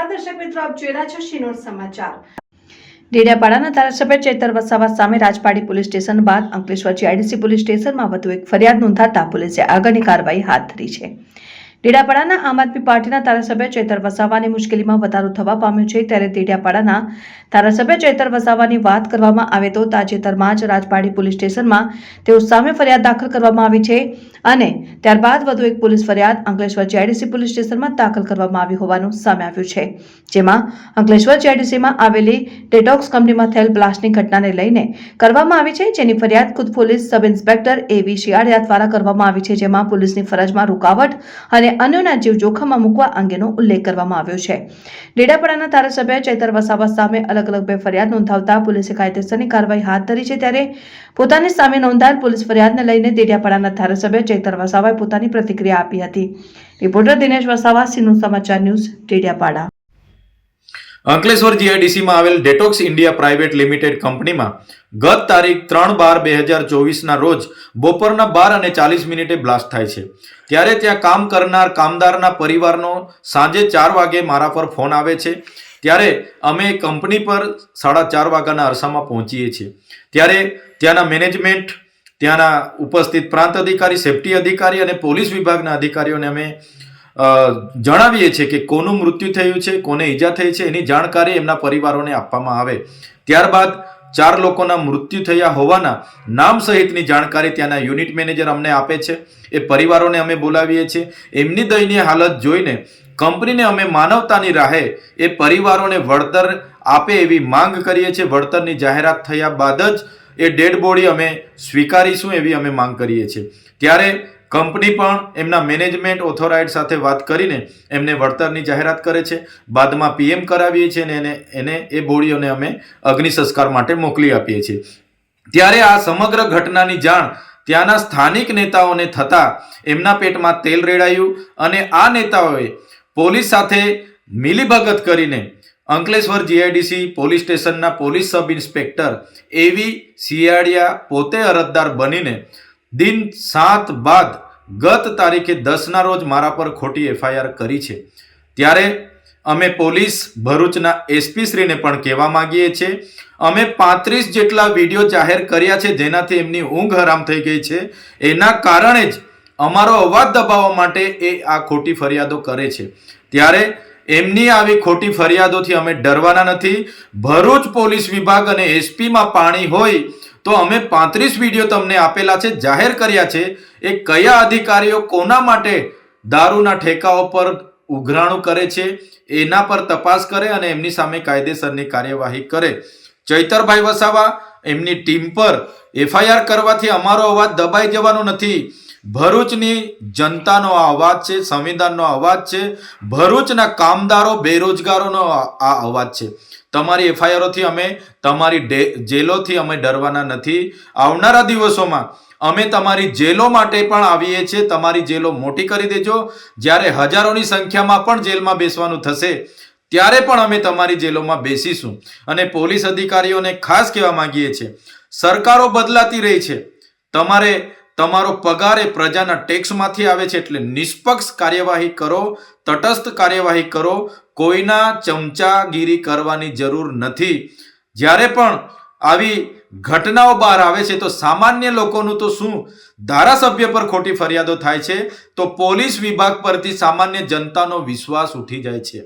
નમસ્કાર દર્શક મિત્રો, આપ જોઈ રહ્યા છો શિનોર સમાચાર। ડેડિયાપાડાના ધારાસભ્ય ચૈતર વસાવા સામે રાજપાડી પોલીસ સ્ટેશન બાદ અંકલેશ્વર જીઆઈડીસી પોલીસ સ્ટેશનમાં વધુ એક ફરિયાદ નોંધાતા પોલીસે આગળની કાર્યવાહી હાથ ધરી છે। ડેડિયાપાડાના આમ આદમી પાર્ટીના ધારાસભ્ય ચૈતર વસાવાની મુશ્કેલીમાં વધારો થવા પામ્યો છે, ત્યારે ડેડિયાપાડાના ધારાસભ્ય ચૈતર વસાવાની વાત કરવામાં આવે તો તાજેતરમાં જ રાજપાડી પોલીસ સ્ટેશનમાં તેઓ સામે ફરિયાદ દાખલ કરવામાં આવી છે અને ત્યારબાદ વધુ એક પોલીસ ફરિયાદ અંકલેશ્વર જીઆઈડીસી પોલીસ સ્ટેશનમાં દાખલ કરવામાં આવી હોવાનું સામે આવ્યું છે, જેમાં અંકલેશ્વર જીઆઈડીસીમાં આવેલી ડેટોક્સ કંપનીમાં થયેલ બ્લાસ્ટની ઘટનાને લઈને કરવામાં આવી છે, જેની ફરિયાદ ખુદ પોલીસ સબ ઇન્સ્પેક્ટર એવી શિયાળિયા દ્વારા કરવામાં આવી છે, જેમાં પોલીસની ફરજમાં રૂકાવટ અને અન્યોના જીવ જોખમમાં મૂકવા અંગેનો ઉલ્લેખ કરવામાં આવ્યો છે। ડેડિયાપાડાના ધારાસભ્ય ચૈતર વસાવા સામે અલગ અલગ બે ફરિયાદ નોંધાવતા પોલીસે કાયદેસરની કાર્યવાહી હાથ ધરી છે, ત્યારે પોતાની સામે નોંધાયેલ પોલીસ ફરિયાદને લઈને ડેડિયાપાડાના ધારાસભ્ય ચૈતર વસાવાએ પોતાની પ્રતિક્રિયા આપી હતી। રિપોર્ટર દિનેશ વસાવા, સિનોર સમાચાર ન્યૂઝ, ડેડિયાપાડા। અંકલેશ્વર જીઆઈડીસીમાં આવેલ ડેટોક્સ ઇન્ડિયા પ્રાઇવેટ લિમિટેડ કંપનીમાં ગત તારીખ 3/12/2024ના રોજ બપોરના 12:40 બ્લાસ્ટ થાય છે, ત્યારે ત્યાં કામ કરનાર કામદારના પરિવારનો સાંજે 4 વાગે મારા પર ફોન આવે છે, ત્યારે અમે કંપની પર 4:30 વાગ્યાના અરસામાં પહોંચીએ છીએ, ત્યારે ત્યાંના મેનેજમેન્ટ, ત્યાંના ઉપસ્થિત પ્રાંત અધિકારી, સેફટી અધિકારી અને પોલીસ વિભાગના અધિકારીઓને અમે જણાવીએ છીએ કે કોનું મૃત્યુ થયું છે, કોને ઈજા થઈ છે, એની જાણકારી એમના પરિવારોને આપવામાં આવે। ત્યારબાદ 4 લોકોના મૃત્યુ થયા હોવાના નામ સહિતની જાણકારી ત્યાંના યુનિટ મેનેજર અમને આપે છે। એ પરિવારોને અમે બોલાવીએ છીએ, એમની દયનીય હાલત જોઈને કંપનીને અમે માનવતાની રાહે એ પરિવારોને વળતર આપે એવી માંગ કરીએ છીએ। વળતરની જાહેરાત થયા બાદ જ એ ડેડ બોડી અમે સ્વીકારીશું એવી અમે માંગ કરીએ છીએ। ત્યારે કંપની પણ એમના મેનેજમેન્ટ ઓથોરાઇઝ સાથે વાત કરીને એમને વળતરની જાહેરાત કરે છે, બાદમાં પીએમ કરાવીએ છીએ અને એને એ બોડીઓને અમે અગ્નિ સંસ્કાર માટે મોકલી આપીએ છીએ। ત્યારે આ સમગ્ર ઘટનાની જાણ ત્યાંના સ્થાનિક નેતાઓને થતાં એમના પેટમાં તેલ રેડાયું અને આ નેતાઓએ પોલીસ સાથે મિલીભગત કરીને અંકલેશ્વર જીઆઈડીસી પોલીસ સ્ટેશનના પોલીસ સબ ઇન્સ્પેક્ટર એવી શિયાળિયા પોતે અરજદાર બનીને દિન 7 બાદ ગત તારીખે 10ના રોજ મારા પર ખોટી એફઆઈઆર કરી છે। ત્યારે અમે પોલીસ ભરૂચના એસપી શ્રીને પણ કહેવા માંગીએ છીએ, અમે 35 જેટલા વિડીયો જાહેર કર્યા છે, જેનાથી એમની ઊંઘ હરામ થઈ ગઈ છે। એના કારણે જ અમારો અવાજ દબાવવા માટે એ આ ખોટી ફરિયાદો કરે છે। ત્યારે એમની આવી ખોટી ફરિયાદોથી અમે ડરવાના નથી। ભરૂચ પોલીસ વિભાગ અને એસપીમાં પાણી હોય તો અમે 35 વિડીયો તમને આપેલા છે, જાહેર કર્યા છે। એ કયા અધિકારીઓ કોના માટે દારૂના ઠેકાઓ પર ઉઘરાણું કરે છે એના પર તપાસ કરે અને એમની સામે કાયદેસરની કાર્યવાહી કરે। ચૈતરભાઈ વસાવા એમની ટીમ પર એફઆઈઆર કરવાથી અમારો અવાજ દબાઈ જવાનો નથી। ભરૂચની જનતાનો આ અવાજ છે, સંવિધાનનો અવાજ છે, ભરૂચના કામદારો, બેરોજગારોનો આ અવાજ છે। તમારી એફઆઈઆરોથી અમે, તમારી જેલોથી અમે ડરવાના નથી। આવનારા દિવસોમાં અમે તમારી જેલો માટે પણ આવીએ છીએ, તમારી જેલો મોટી કરી દેજો। જ્યારે હજારોની સંખ્યામાં પણ જેલમાં બેસવાનું થશે ત્યારે પણ અમે તમારી જેલોમાં બેસીશું। અને પોલીસ અધિકારીઓને ખાસ કહેવા માંગીએ છીએ, સરકારો બદલાતી રહી છે, તમારો પગાર એ પ્રજાના ટેક્સમાંથી આવે છે, એટલે નિષ્પક્ષ કાર્યવાહી કરો, તટસ્થ કાર્યવાહી કરો, કોઈના ચમચાગીરી કરવાની જરૂર નથી। જ્યારે પણ આવી ઘટનાઓ બહાર આવે છે તો સામાન્ય લોકોનું તો શું, ધારાસભ્ય પર ખોટી ફરિયાદો થાય છે તો પોલીસ વિભાગ પરથી સામાન્ય જનતાનો વિશ્વાસ ઉઠી જાય છે।